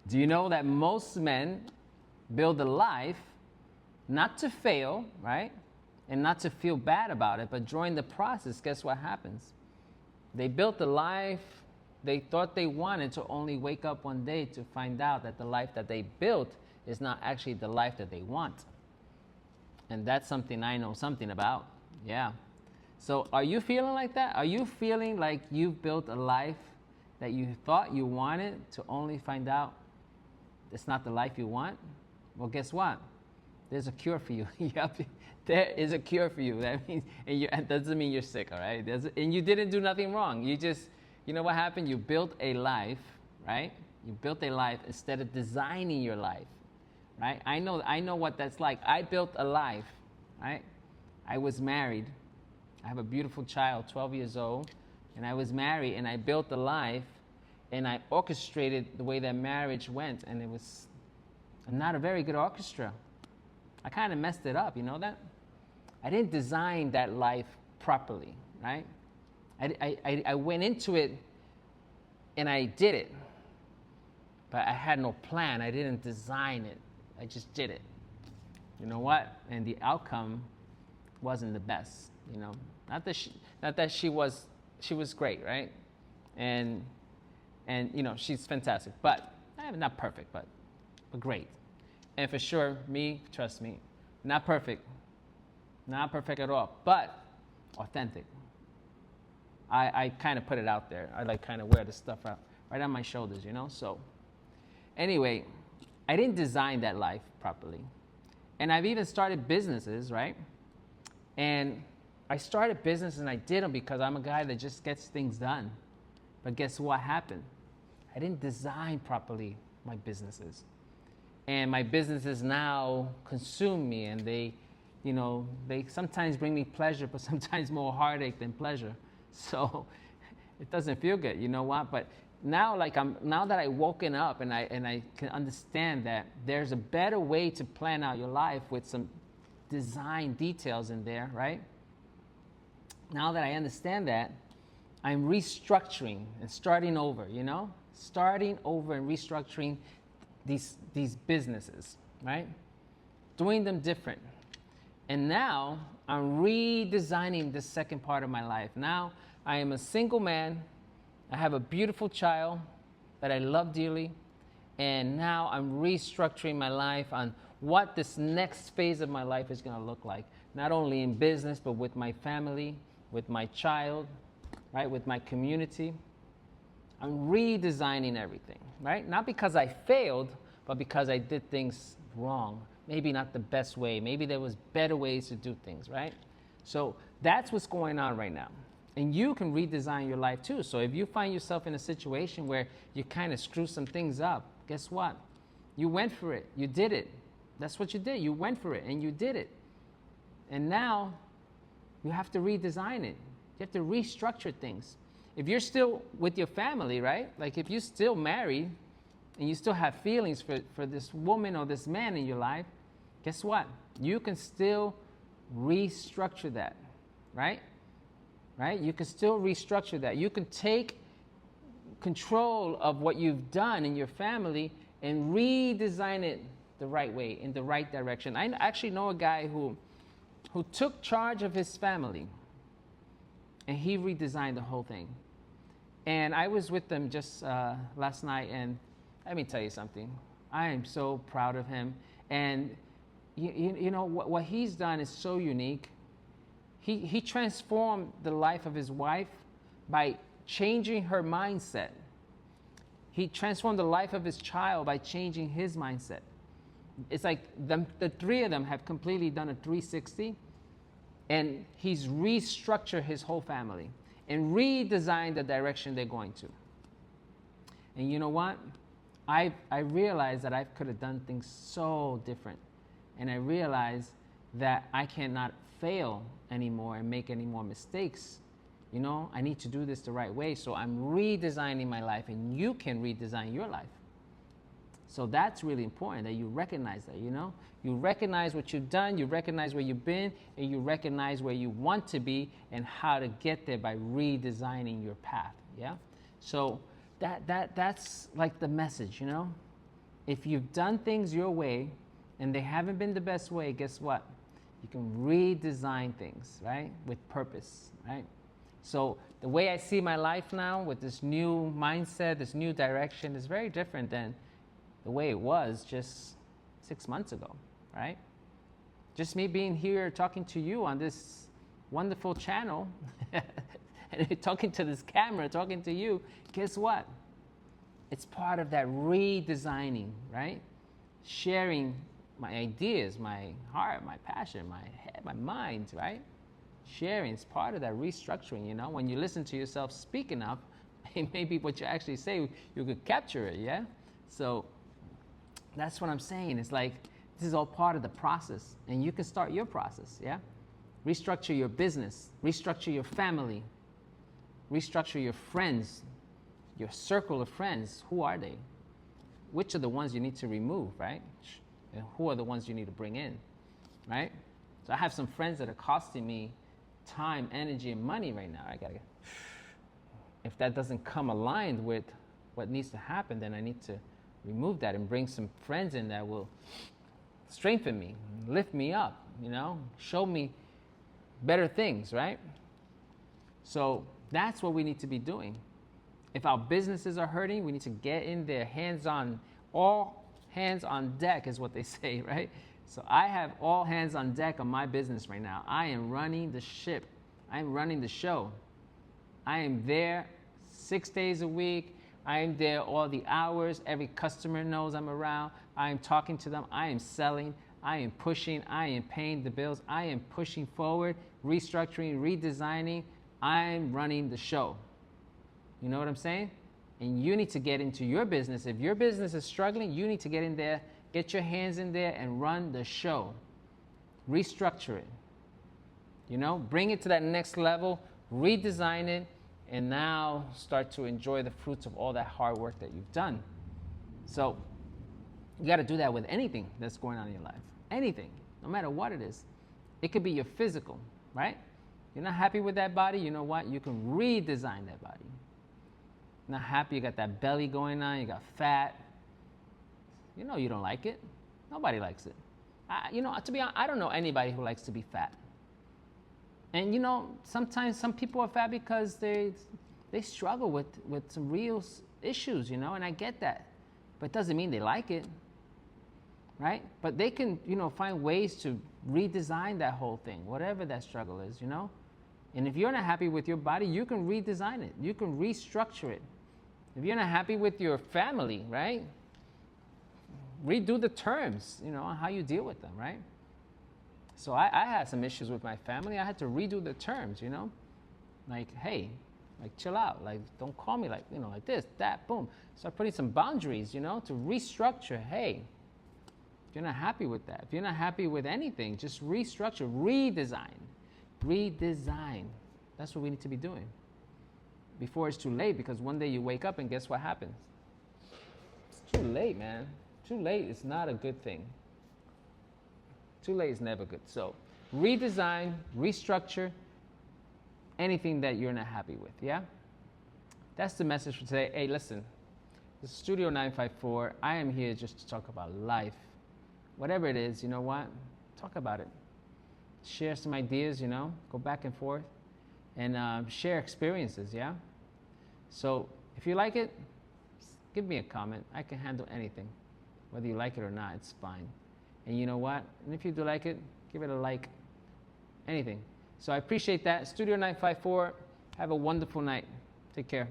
Do you know that most men build a life not to fail, right? And not to feel bad about it, but during the process, guess what happens? They built a life they thought they wanted, to only wake up one day to find out that the life that they built is not actually the life that they want. And that's something I know something about. Yeah. So are you feeling like that? Are you feeling like you've built a life that you thought you wanted to only find out it's not the life you want? Well, guess what? There's a cure for you. There is a cure for you. That means, that doesn't mean you're sick, all right? And you didn't do nothing wrong. You know what happened? You built a life, right? You built a life instead of designing your life, right? I know what that's like. I built a life, right? I was married. I have a beautiful child, 12 years old, and I was married, and I built a life, and I orchestrated the way that marriage went, and it was not a very good orchestra. I kind of messed it up, you know that? I didn't design that life properly, right? I went into it and I did it, but I had no plan. I didn't design it. I just did it. You know what? And the outcome wasn't the best, you know? Not that she was great, right? And you know, she's fantastic, but not perfect, but great. And for sure, trust me, not perfect at all, but authentic. I kind of put it out there. I like kind of wear the stuff out right on my shoulders, you know? So anyway, I didn't design that life properly. And I've even started businesses, right? And I started business and I did them because I'm a guy that just gets things done. But guess what happened? I didn't design properly my businesses. And my businesses now consume me, and they sometimes bring me pleasure, but sometimes more heartache than pleasure. So it doesn't feel good, you know what? But now that I've woken up and I can understand that there's a better way to plan out your life with some design details in there, right? Now that I understand that, I'm restructuring and starting over, you know? Starting over and restructuring these businesses, right? Doing them different. And now I'm redesigning the second part of my life. Now I am a single man. I have a beautiful child that I love dearly. And now I'm restructuring my life on what this next phase of my life is going to look like. Not only in business, but with my family, with my child, right? With my community. I'm redesigning everything, right? Not because I failed, but because I did things wrong. Maybe not the best way. Maybe there was better ways to do things, right? So that's what's going on right now. And you can redesign your life too. So if you find yourself in a situation where you kind of screw some things up, guess what? You went for it. You did it. That's what you did. You went for it and you did it. And now you have to redesign it. You have to restructure things. If you're still with your family, right? Like if you're still married and you still have feelings for this woman or this man in your life, guess what? You can still restructure that, right? Right? You can still restructure that. You can take control of what you've done in your family and redesign it the right way, in the right direction. I actually know a guy who took charge of his family and he redesigned the whole thing. And I was with them just last night, and let me tell you something. I am so proud of him. And you know what he's done is so unique. He transformed the life of his wife by changing her mindset. He transformed the life of his child by changing his mindset. It's like the three of them have completely done a 360, and he's restructured his whole family and redesigned the direction they're going to. And you know what? I realized that I could have done things so different. And I realized that I cannot fail anymore and make any more mistakes. You know, I need to do this the right way. So I'm redesigning my life, and you can redesign your life. So that's really important that you recognize that, you know. You recognize what you've done, you recognize where you've been, and you recognize where you want to be and how to get there by redesigning your path, yeah? So that's like the message, you know. If you've done things your way and they haven't been the best way, guess what? You can redesign things, right? With purpose, right? So the way I see my life now with this new mindset, this new direction is very different than the way it was just 6 months ago, right? Just me being here talking to you on this wonderful channel and talking to this camera, talking to you, guess what? It's part of that redesigning, right? Sharing my ideas, my heart, my passion, my head, my mind, right? Sharing is part of that restructuring, you know? When you listen to yourself speak enough, maybe what you actually say, you could capture it, yeah? So that's what I'm saying. It's like, this is all part of the process, and you can start your process, yeah? Restructure your business, restructure your family, restructure your friends, your circle of friends. Who are they? Which are the ones you need to remove, right? And who are the ones you need to bring in, right? So I have some friends that are costing me time, energy, and money right now. If that doesn't come aligned with what needs to happen, then I need to remove that and bring some friends in that will strengthen me, lift me up, you know, show me better things, right? So that's what we need to be doing. If our businesses are hurting, we need to get in there, all hands on deck is what they say, right? So I have all hands on deck on my business right now. I am running the ship. I'm running the show. I am there 6 days a week. I am there all the hours. Every customer knows I'm around. I am talking to them. I am selling. I am pushing. I am paying the bills. I am pushing forward, restructuring, redesigning. I'm running the show. You know what I'm saying? And you need to get into your business. If your business is struggling, you need to get in there, get your hands in there and run the show. Restructure it. You know, bring it to that next level, redesign it, and now start to enjoy the fruits of all that hard work that you've done. So you got to do that with anything that's going on in your life. Anything, no matter what it is. It could be your physical, right? You're not happy with that body, you know what? You can redesign that body. Not happy, you got that belly going on, you got fat. You know you don't like it. Nobody likes it. To be honest, I don't know anybody who likes to be fat. And you know, sometimes some people are fat because they struggle with some real issues, you know, and I get that. But it doesn't mean they like it, right? But they can, you know, find ways to redesign that whole thing, whatever that struggle is, you know? And if you're not happy with your body, you can redesign it. You can restructure it. If you're not happy with your family, right? Redo the terms, you know, on how you deal with them, right? So I had some issues with my family. I had to redo the terms, you know? Like, hey, like chill out. Like, don't call me like, you know, like this, that, boom. Start putting some boundaries, you know, to restructure. Hey, if you're not happy with that, if you're not happy with anything, just restructure, redesign. Redesign. That's what we need to be doing before it's too late, because one day you wake up and guess what happens? It's too late, man. Too late is not a good thing. Too late is never good. So redesign, restructure anything that you're not happy with, yeah? That's the message for today. Hey, listen, this is Studio 954. I am here just to talk about life. Whatever it is, you know what? Talk about it. Share some ideas, you know, go back and forth and share experiences, yeah? So if you like it, give me a comment. I can handle anything. Whether you like it or not, it's fine. And you know what? And if you do like it, give it a like. Anything. So I appreciate that. Studio 954, have a wonderful night. Take care.